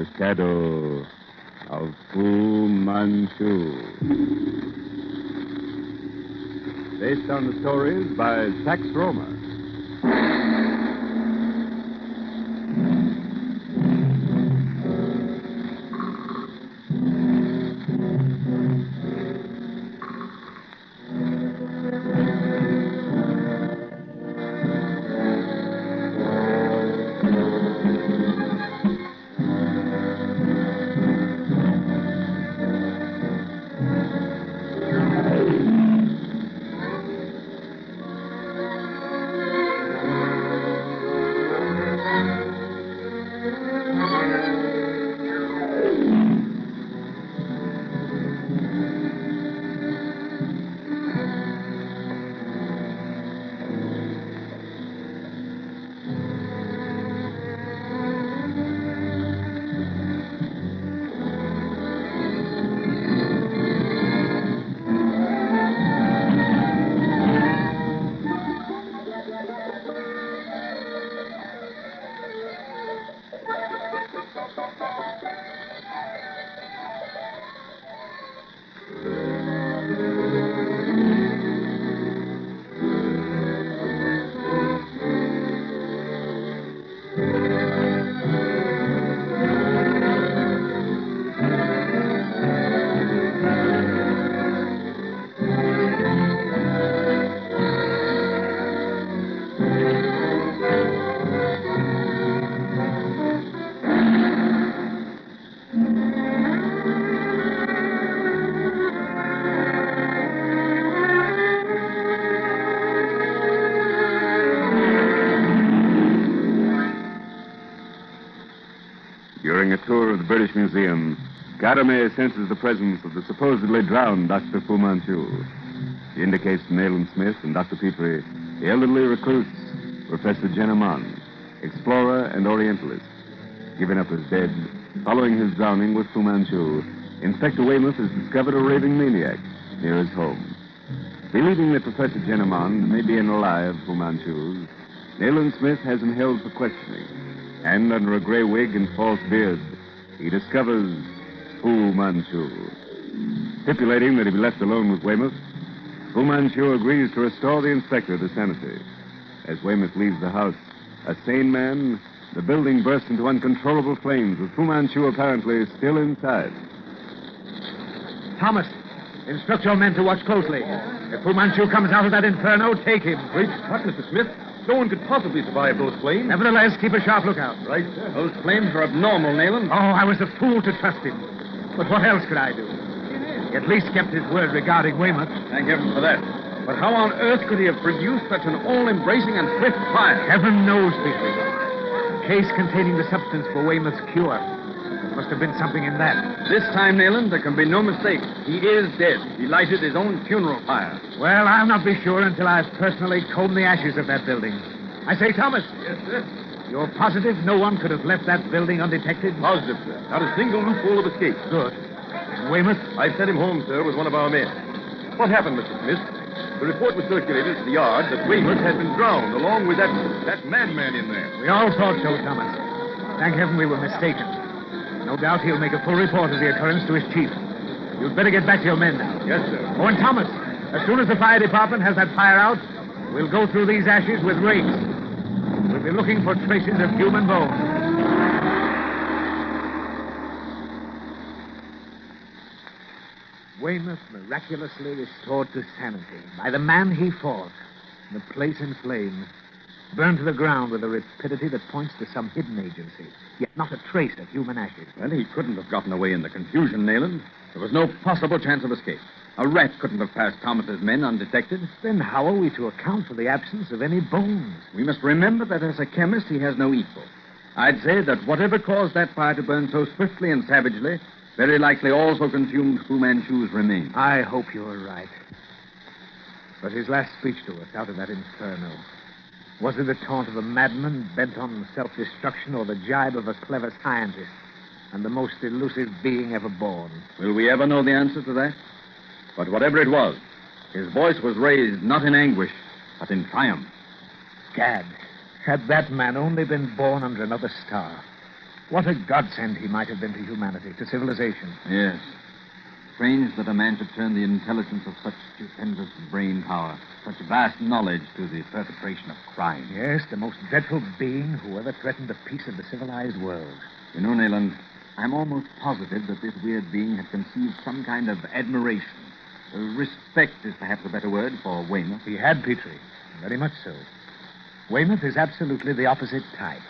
The Shadow of Fu Manchu. Based on the stories by Sax Rohmer. During a tour of the British Museum, Garame senses the presence of the supposedly drowned Dr. Fu Manchu. He indicates to Nayland Smith and Dr. Petrie the elderly recluse, Professor Jenneman, explorer and Orientalist. Given up as dead, following his drowning with Fu Manchu, Inspector Weymouth has discovered a raving maniac near his home. Believing that Professor Jenneman may be an ally of Fu Manchu's, Nayland Smith has him held for questioning. And under a gray wig and false beard, he discovers Fu Manchu. Stipulating that he be left alone with Weymouth, Fu Manchu agrees to restore the inspector to sanity. As Weymouth leaves the house, a sane man, the building bursts into uncontrollable flames, with Fu Manchu apparently still inside. Thomas, instruct your men to watch closely. If Fu Manchu comes out of that inferno, take him. Great Scott, Mr. Smith. No one could possibly survive those flames. Nevertheless, keep a sharp lookout. Right, sir. Those flames are abnormal, Nayland. Oh, I was a fool to trust him. But what else could I do? He at least kept his word regarding Weymouth. Thank heaven for that. But how on earth could he have produced such an all-embracing and swift fire? Heaven knows, Petrie. A case containing the substance for Weymouth's cure. There must have been something in that. This time, Nayland, there can be no mistake. He is dead. He lighted his own funeral fire. Well, I'll not be sure until I've personally combed the ashes of that building. I say, Thomas. Yes, sir. You're positive no one could have left that building undetected? Positive, sir. Not a single loophole of escape. Good. And Weymouth? I sent him home, sir, with one of our men. What happened, Mr. Smith? The report was circulated at the yard that Weymouth had been drowned, along with that madman in there. We all thought so, Thomas. Thank heaven we were mistaken. No doubt he'll make a full report of the occurrence to his chief. You'd better get back to your men now. Yes, sir. Oh, and Thomas, as soon as the fire department has that fire out, we'll go through these ashes with rakes. We'll be looking for traces of human bones. Weymouth miraculously restored to sanity by the man he fought. The place in flames, burned to the ground with a rapidity that points to some hidden agency, yet not a trace of human ashes. Well, he couldn't have gotten away in the confusion, Nayland. There was no possible chance of escape. A rat couldn't have passed Thomas's men undetected. Then how are we to account for the absence of any bones? We must remember that as a chemist, he has no equal. I'd say that whatever caused that fire to burn so swiftly and savagely very likely also consumed Fu Manchu's remains. I hope you're right. But his last speech to us out of that inferno, was it the taunt of a madman bent on self-destruction or the jibe of a clever scientist and the most elusive being ever born? Will we ever know the answer to that? But whatever it was, his voice was raised not in anguish, but in triumph. Gad, had that man only been born under another star, What a godsend he might have been to humanity, to civilization. Yes. Strange that a man should turn the intelligence of such stupendous brain power, such vast knowledge to the perpetration of crime. Yes, the most dreadful being who ever threatened the peace of the civilized world. You know, Nayland, I'm almost positive that this weird being had conceived some kind of admiration. Respect is perhaps a better word for Weymouth. He had, Petrie. Very much so. Weymouth is absolutely the opposite type.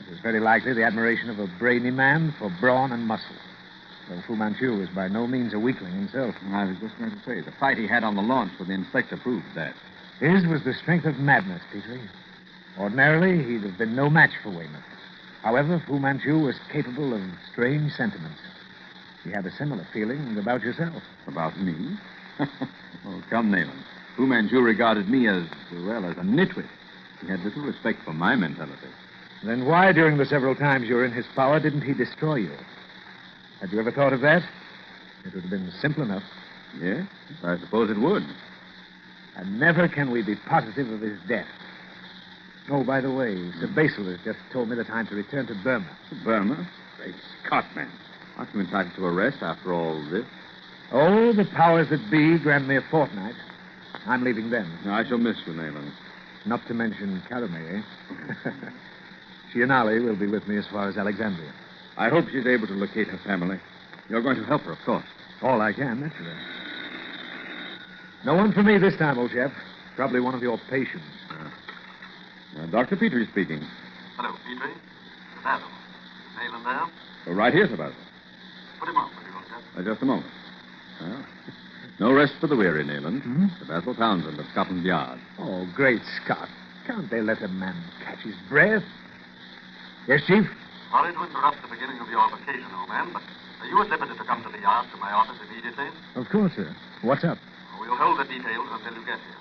It was very likely the admiration of a brainy man for brawn and muscle. Though Fu Manchu is by no means a weakling himself. I was just going to say, the fight he had on the launch with the inspector proved that. His was the strength of madness, Petrie. Ordinarily, he'd have been no match for Weymouth. However, Fu Manchu was capable of strange sentiments. You have a similar feeling about yourself. About me? Oh, come, Nayland. Fu Manchu regarded me as, well, as a nitwit. He had little respect for my mentality. Then why, during the several times you were in his power, didn't he destroy you? Had you ever thought of that? It would have been simple enough. Yes, I suppose it would. And never can we be positive of his death. Oh, by the way, Sir Basil has just told me the time to return to Burma. Burma? Great Scott, man. Aren't you entitled to a rest after all this? Oh, the powers that be grant me a fortnight. I'm leaving then. I shall miss you, Nayland. Not to mention Caramay, eh? She and Ali will be with me as far as Alexandria. I hope she's able to locate her family. You're going to help her, of course. All I can, naturally. No one for me this time, old chap. Probably one of your patients. Dr. Petrie speaking. Hello, Petrie. It's Basil. Is Nayland there? Right here, Sir Basil. Put him on, will you, old chap? Just a moment. Well, no rest for the weary, Nayland. Hmm? Sir Basil Townsend of Scotland Yard. Oh, great Scott. Can't they let a man catch his breath? Yes, Chief? Sorry to interrupt the beginning of your vacation, old man, but are you at liberty to come to the yard to my office immediately? Of course, sir. What's up? We'll hold the details until you get here.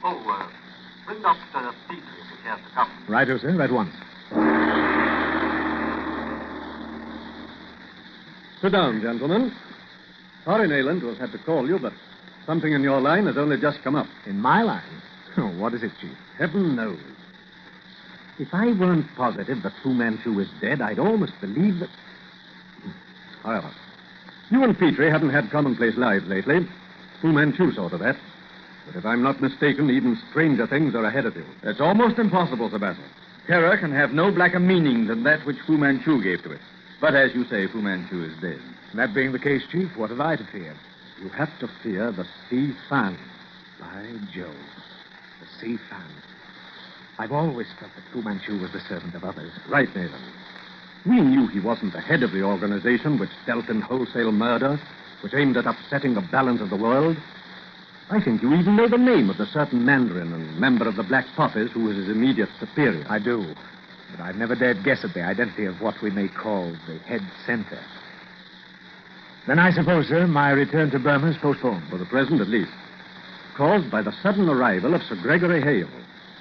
Oh, bring Dr. Petrie if he cares to come. Righto, sir. At once. Sit down, gentlemen. Sorry, Nayland, to have had to call you, but something in your line has only just come up. In my line? Oh, what is it, Chief? Heaven knows. If I weren't positive that Fu Manchu is dead, I'd almost believe that... However, you and Petrie haven't had commonplace lives lately. Fu Manchu saw to that. But if I'm not mistaken, even stranger things are ahead of you. It's almost impossible, Sir Basil. Terror can have no blacker meaning than that which Fu Manchu gave to it. But as you say, Fu Manchu is dead. That being the case, Chief, what have I to fear? You have to fear the Sifan. By Jove. The Sifan. I've always felt that Fu Manchu was the servant of others. Right, Nathan. We knew he wasn't the head of the organization which dealt in wholesale murder, which aimed at upsetting the balance of the world. I think you even know the name of the certain Mandarin and member of the Black Poppies who was his immediate superior. I do. But I've never dared guess at the identity of what we may call the head center. Then I suppose, sir, my return to Burma is postponed. For the present, at least. Caused by the sudden arrival of Sir Gregory Hale,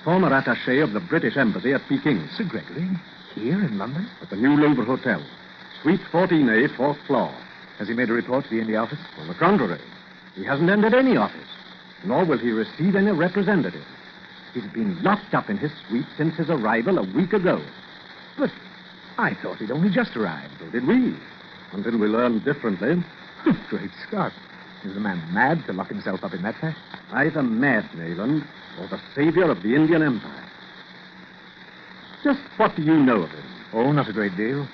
former attaché of the British Embassy at Peking. Sir Gregory? Here in London? At the New Louvre Hotel. Suite 14A, 4th floor. Has he made a report to the India office? On the contrary, he hasn't entered any office, nor will he receive any representative. He's been locked up in his suite since his arrival a week ago. But I thought he'd only just arrived. So did we, until we learned differently. Great Scott. Is the man mad to lock himself up in that fashion? Either mad, Nayland, or the savior of the Indian Empire. Just what do you know of him? Oh, not a great deal.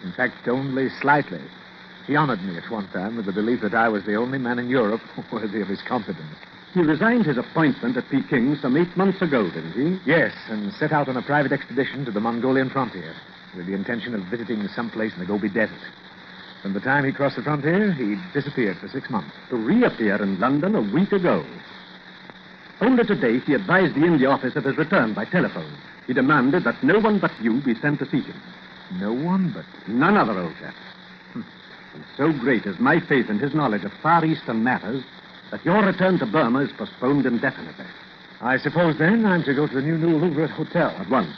In fact, only slightly. He honored me at one time with the belief that I was the only man in Europe worthy of his confidence. He resigned his appointment at Peking some 8 months ago, didn't he? Yes, and set out on a private expedition to the Mongolian frontier with the intention of visiting some place in the Gobi Desert. From the time he crossed the frontier, he disappeared for 6 months. To reappear in London a week ago. Only today he advised the India office of his return by telephone. He demanded that no one but you be sent to seek him. No one but... None other, old chap. And so great is my faith in his knowledge of Far Eastern matters that your return to Burma is postponed indefinitely. I suppose, then, I'm to go to the New Louvre Hotel. At once.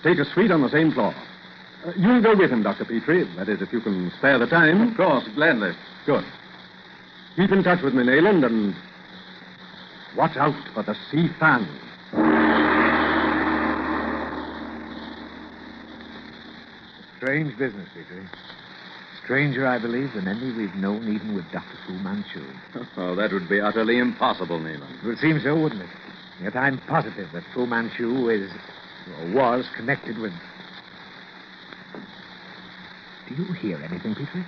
Take a suite on the same floor. You'll go with him, Dr. Petrie. That is, if you can spare the time. Of course, gladly. Good. Keep in touch with me, Nayland, and watch out for the Sifan. Strange business, Petrie. Stranger, I believe, than any we've known, even with Dr. Fu Manchu. Oh, that would be utterly impossible, Neelan. It would seem so, wouldn't it? Yet I'm positive that Fu Manchu is, or was, connected with... Do you hear anything, Petrie?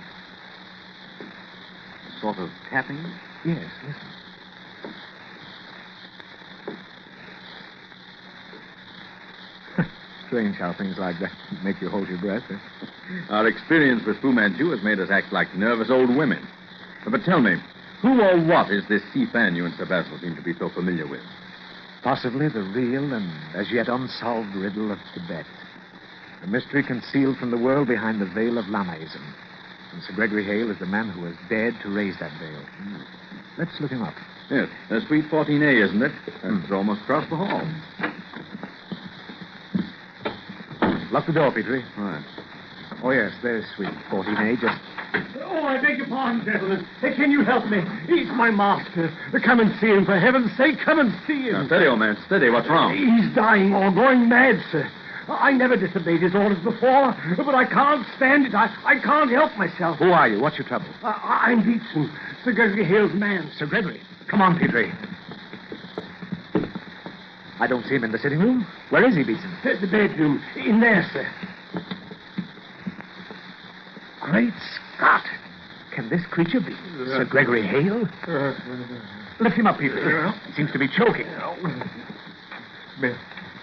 Sort of tapping? Yes, listen. Strange how things like that make you hold your breath. Eh? Our experience with Fu Manchu has made us act like nervous old women. But tell me, who or what is this Sifan you and Sir Basil seem to be so familiar with? Possibly the real and as yet unsolved riddle of Tibet. A mystery concealed from the world behind the veil of Lamaism. And Sir Gregory Hale is the man who has dared to raise that veil. Let's look him up. Yes, Suite 14A, isn't it? That's almost across the hall. Lock the door, Petrie. Right. Oh, yes, there's Suite 14A. Just... Oh, I beg your pardon, gentlemen. Can you help me? He's my master. Come and see him, for heaven's sake. Come and see him. Now, steady, old man, steady. What's wrong? He's dying or going mad, sir. I never disobeyed his orders before, but I can't stand it. I can't help myself. Who are you? What's your trouble? I'm Beetson, Sir Gregory Hale's man. Sir Gregory. Come on, Petrie. I don't see him in the sitting room. Where is he, Beetson? The bedroom. In there, sir. Great Scott! Can this creature be Sir Gregory Hale? Lift him up, Petrie. He seems to be choking.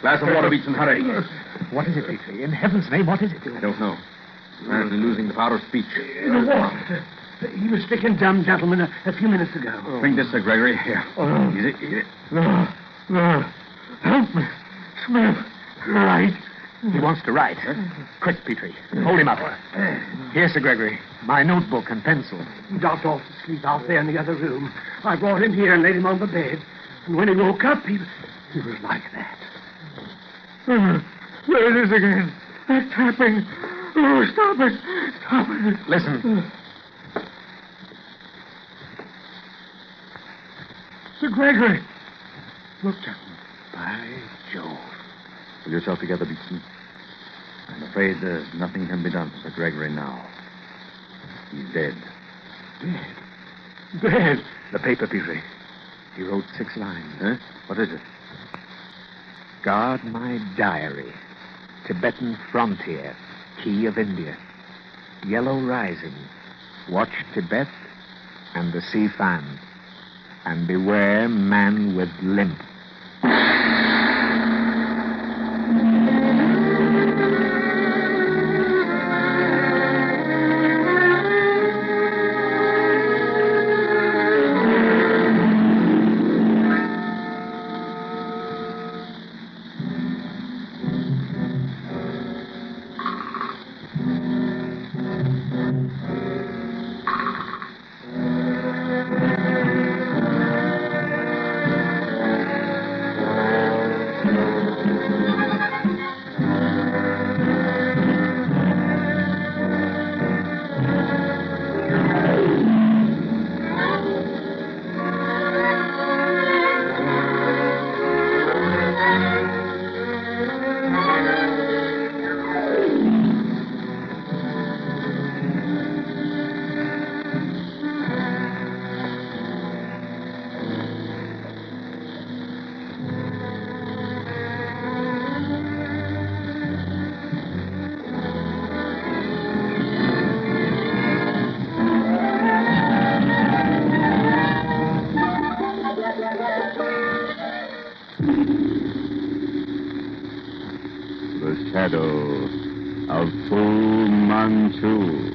Glass of water, Beetson, hurry. What is it, Petrie? In heaven's name, what is it? I don't know. Apparently losing the power of speech. The water. He was sick and dumb, gentlemen, a few minutes ago. Bring this, Sir Gregory. Here. Easy. Help me. Smith. Right. He wants to write. Quick, Petrie. Hold him up. Here, Sir Gregory. My notebook and pencil. Dropped off to sleep out there in the other room. I brought him here and laid him on the bed. And when he woke up, he was like that. There it is again. That tapping. Oh, stop it. Stop it. Listen. Sir Gregory. Look, gentlemen. By Jove. Pull yourself together, Beetson. I'm afraid there's nothing can be done for Sir Gregory now. He's dead. Dead? Dead? The paper, Petrie. He wrote 6 lines. Huh? What is it? Guard my diary. Tibetan frontier. Key of India. Yellow rising. Watch Tibet and the Sifan. And beware man with limp. The Shadow of Fu Manchu.